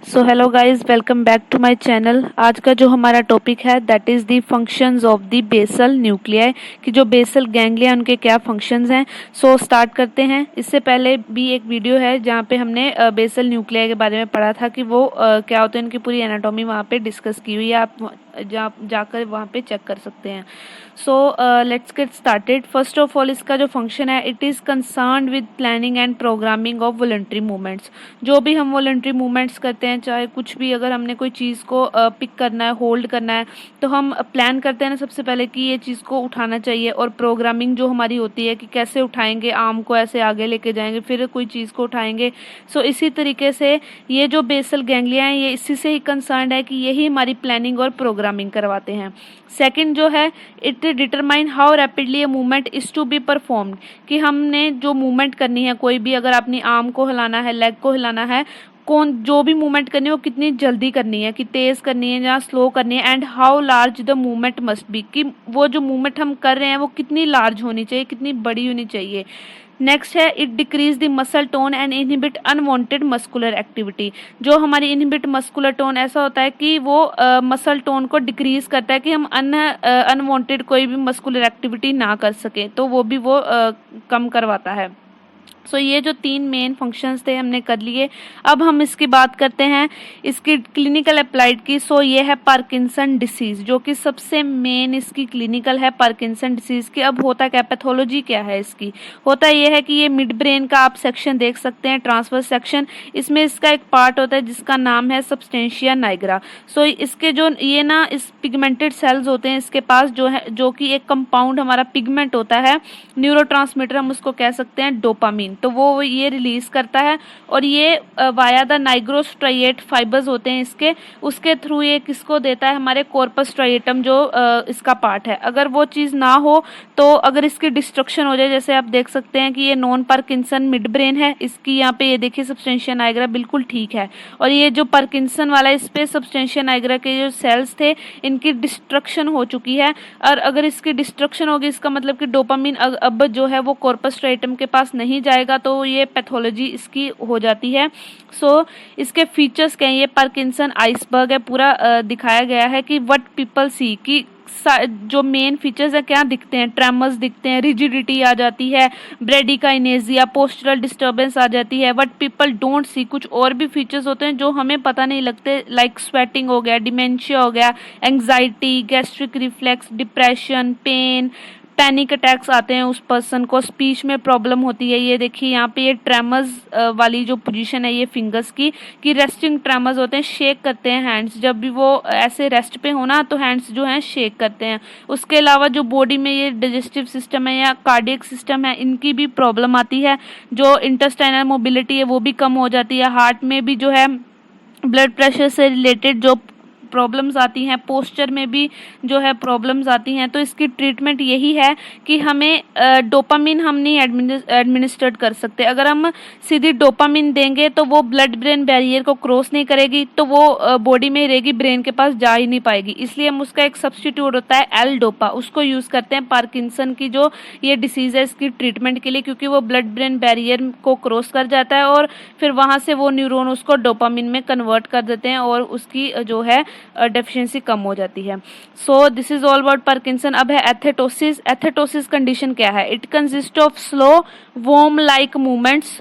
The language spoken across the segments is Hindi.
So hello guys, welcome back to my channel. आज का जो हमारा टॉपिक है that is the functions of the basal nuclei, कि जो बेसल गैंग्लिया उनके क्या फंक्शंस हैं। सो स्टार्ट करते हैं। इससे पहले भी एक वीडियो है जहाँ पे हमने बेसल न्यूक्लियाई के बारे में पढ़ा था कि वो क्या होते हैं, उनकी पूरी एनाटॉमी वहाँ पे डिस्कस की हुई है। आप जाकर वहाँ पे चेक कर सकते हैं। So let's get started. First of all, इसका जो फंक्शन है it is concerned with planning and programming of voluntary movements. जो भी हम वॉलंटरी मूवमेंट्स करते हैं, चाहे कुछ भी, अगर हमने कोई चीज़ को पिक करना है, होल्ड करना है, तो हम प्लान करते हैं ना सबसे पहले कि ये चीज़ को उठाना चाहिए। और प्रोग्रामिंग जो हमारी होती है कि कैसे उठाएंगे, आर्म को ऐसे आगे लेके जाएंगे, फिर कोई चीज़ को उठाएंगे। सो इसी तरीके से ये जो बेसल गैंग्लिया है ये इसी से ही कंसर्न्ड है कि यही हमारी प्लानिंग और प्रोग्रामिंग करवाते हैं। सेकंड जो है, it determine how rapidly a movement is to be performed, कि हमने जो मूवमेंट करनी है, कोई भी, अगर अपनी आर्म को हिलाना है, लेग को हिलाना है, कौन जो भी मूवमेंट करनी है वो कितनी जल्दी करनी है, कि तेज़ करनी है या स्लो करनी है, and how large the movement must be, कि वो जो मूवमेंट हम कर रहे हैं वो कितनी लार्ज होनी चाहिए, कितनी बड़ी होनी चाहिए। नेक्स्ट है, it decrease the muscle tone and inhibit unwanted muscular activity. जो हमारी इनहिबिट मस्कुलर टोन ऐसा होता है कि वो मसल टोन को डिक्रीज करता है कि हम अनवांटेड कोई भी मस्कुलर एक्टिविटी ना कर सके, तो वो भी वो कम करवाता है। सो ये जो तीन मेन फंक्शंस थे हमने कर लिए। अब हम इसकी बात करते हैं इसकी क्लिनिकल अप्लाइड की। सो ये है पार्किंसन डिसीज़, जो कि सबसे मेन इसकी क्लिनिकल है पार्किंसन डिसीज़ की। अब होता क्या, पैथोलॉजी क्या है इसकी? होता ये है कि ये मिड ब्रेन का आप सेक्शन देख सकते हैं, ट्रांसवर्स सेक्शन। इसमें इसका एक पार्ट होता है जिसका नाम है सबस्टेंशिया नाइग्रा। सो इसके जो ये ना इस पिगमेंटेड सेल्स होते हैं इसके पास, जो है जो कि एक कंपाउंड हमारा पिगमेंट होता है, न्यूरोट्रांसमीटर हम उसको कह सकते हैं डोपामीन, तो वो ये रिलीज करता है। और ये वाया द नाइग्रोस्ट्राइएट फाइबर्स होते हैं इसके, उसके थ्रू ये किसको देता है, हमारे कॉर्पस स्ट्राइएटम जो इसका पार्ट है। अगर वो चीज़ ना हो, तो अगर इसकी डिस्ट्रक्शन हो जाए, जैसे आप देख सकते हैं कि ये नॉन पार्किंसन मिड ब्रेन है, इसकी यहाँ पे ये देखिए सबस्टेंशिया नाइग्रा बिल्कुल ठीक है। और ये जो पार्किंसन वाला, इस पे सबस्टेंशिया नाइग्रा के जो सेल्स थे इनकी डिस्ट्रक्शन हो चुकी है। और अगर इसकी डिस्ट्रक्शन होगी, इसका मतलब कि डोपामीन अब जो है वो कॉर्पस स्ट्राइएटम के पास नहीं जाएगा, तो ये पैथोलॉजी इसकी हो जाती है। सो इसके फीचर्स क्या हैं, ये पार्किंसन आइसबर्ग है, पूरा दिखाया गया है कि व्हाट पीपल सी, कि जो मेन फीचर्स है क्या दिखते हैं, ट्रेमर्स दिखते हैं, रिजिडिटी आ जाती है, ब्रेडिकाइनेजिया, पोस्चरल डिस्टर्बेंस आ जाती है। बट पीपल डोंट सी, कुछ और भी फीचर्स होते हैं जो हमें पता नहीं लगते, लाइक स्वेटिंग हो गया, डिमेंशिया हो गया, anxiety, gastric reflex, depression, pain, panic attacks आते हैं उस पर्सन को, स्पीच में प्रॉब्लम होती है। ये देखिए यहाँ पे ये ट्रेमर्स वाली जो पोजीशन है ये फिंगर्स की, कि रेस्टिंग ट्रेमर्स होते हैं, शेक करते हैं हैंड्स, जब भी वो ऐसे रेस्ट पे होना तो हैंड्स जो हैं शेक करते हैं। उसके अलावा जो बॉडी में ये डाइजेस्टिव सिस्टम है या कार्डियक सिस्टम है, इनकी भी प्रॉब्लम आती है। जो इंटेस्टाइनल मोबिलिटी है वो भी कम हो जाती है। हार्ट में भी जो है ब्लड प्रेशर से रिलेटेड जो प्रॉब्लम्स आती हैं, पोस्चर में भी जो है प्रॉब्लम्स आती हैं। तो इसकी ट्रीटमेंट यही है कि हमें डोपामिन हम नहीं एडमिनिस्ट्रेट कर सकते। अगर हम सीधी डोपामिन देंगे तो वो ब्लड ब्रेन बैरियर को क्रॉस नहीं करेगी, तो वो बॉडी में रहेगी, ब्रेन के पास जा ही नहीं पाएगी। इसलिए हम उसका एक सब्स्टिट्यूट होता है एल डोपा, उसको यूज़ करते हैं पार्किंसन की जो ये डिसीज़ है इसकी ट्रीटमेंट के लिए, क्योंकि वो ब्लड ब्रेन बैरियर को क्रॉस कर जाता है और फिर वहाँ से वो न्यूरॉन उसको डोपामिन में कन्वर्ट कर देते हैं और उसकी जो है डेफिशिएंसी कम हो जाती है। So this is all about Parkinson. अब है एथेटोसिस। एथेटोसिस कंडीशन क्या है? It consist of slow worm like movements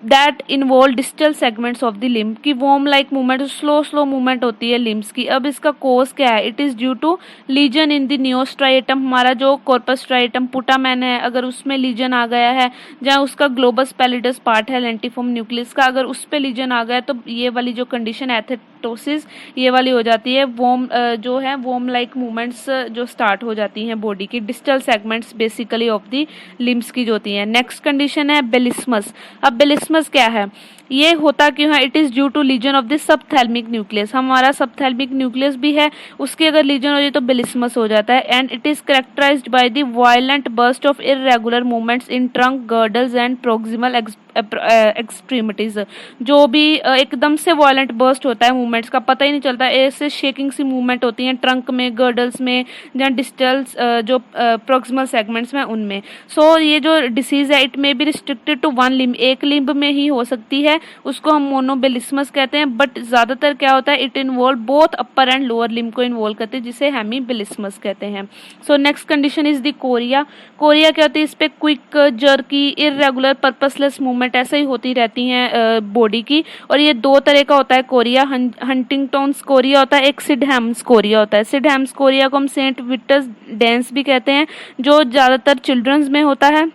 that involve distal segments of the limb, की worm like movement, slow movement होती है लिम्स की। अब इसका कोज क्या है? It is due to lesion in the neostriatum, हमारा जो कॉर्पस स्ट्राइएटम पुटामैन है, अगर उसमें लीजन आ गया है, जहाँ उसका ग्लोबस पैलिडस पार्ट है लेंटिफॉर्म न्यूक्लियस का, अगर उस पे लीजन आ गया तो ये वाली जो कंडीशन एथेटोसिस ये वाली हो जाती है। वॉर्म जो है वॉर्म लाइक मूवमेंट्स जो स्टार्ट हो जाती हैं बॉडी की, distal segments basically of the limbs की जो होती हैं। नेक्स्ट कंडीशन है बेलिस्मस। अब बेलिस्मस क्या है? ये होता क्यों है? It is due to lesion of the subthalamic nucleus, हमारा सबथैलेमिक न्यूक्लियस भी है, उसकी अगर लीजन हो जाए तो बेलिस्मस हो जाता है। And it is characterised by the violent burst of irregular movements in trunk, girdles and proximal extremities. जो भी एकदम से वायलेंट बर्स्ट होता है मूवमेंट्स का, पता ही नहीं चलता, ऐसे शेकिंग सी मूवमेंट होती हैं ट्रंक में, गर्डल्स में, या डिस्टल्स जो प्रोक्सिमल सेगमेंट्स में उनमें। सो ये जो डिसीज़ है it may be restricted to one limb, एक लिम्ब में ही हो सकती है, उसको हम मोनोबेलिस्मस कहते हैं, बट ज़्यादातर क्या होता है, it involve both upper and lower limb को इन्वॉल्व करते हैं, जिसे हेमीबेलिस्मस कहते हैं। So next condition is the Korea. Korea क्या होती है, इस पे quick, jerky, irregular, purposeless movement ऐसे ही होती रहती हैं बॉडी की। और ये दो तरह का होता है कोरिया, हंटिंगटन्स कोरिया होता है, एक सिडहैम्स कोरिया होता है। सिडहैम्स कोरिया को हम सेंट विक्टर्स डांस भी कहते हैं, जो ज़्यादातर चिल्ड्रंस में होता है।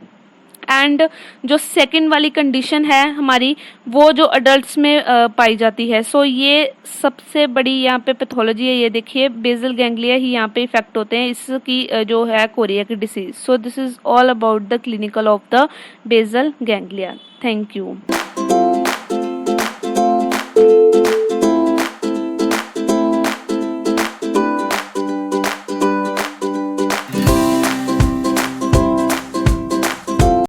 एंड जो सेकंड वाली कंडीशन है हमारी, वो जो अडल्ट्स में पाई जाती है। सो ये सबसे बड़ी यहाँ पे पैथोलॉजी है, ये देखिए बेसल गैंग्लिया ही यहाँ पे इफेक्ट होते हैं इसकी जो है कोरिया की disease. So this is all about the clinical of the basal ganglia. Thank you.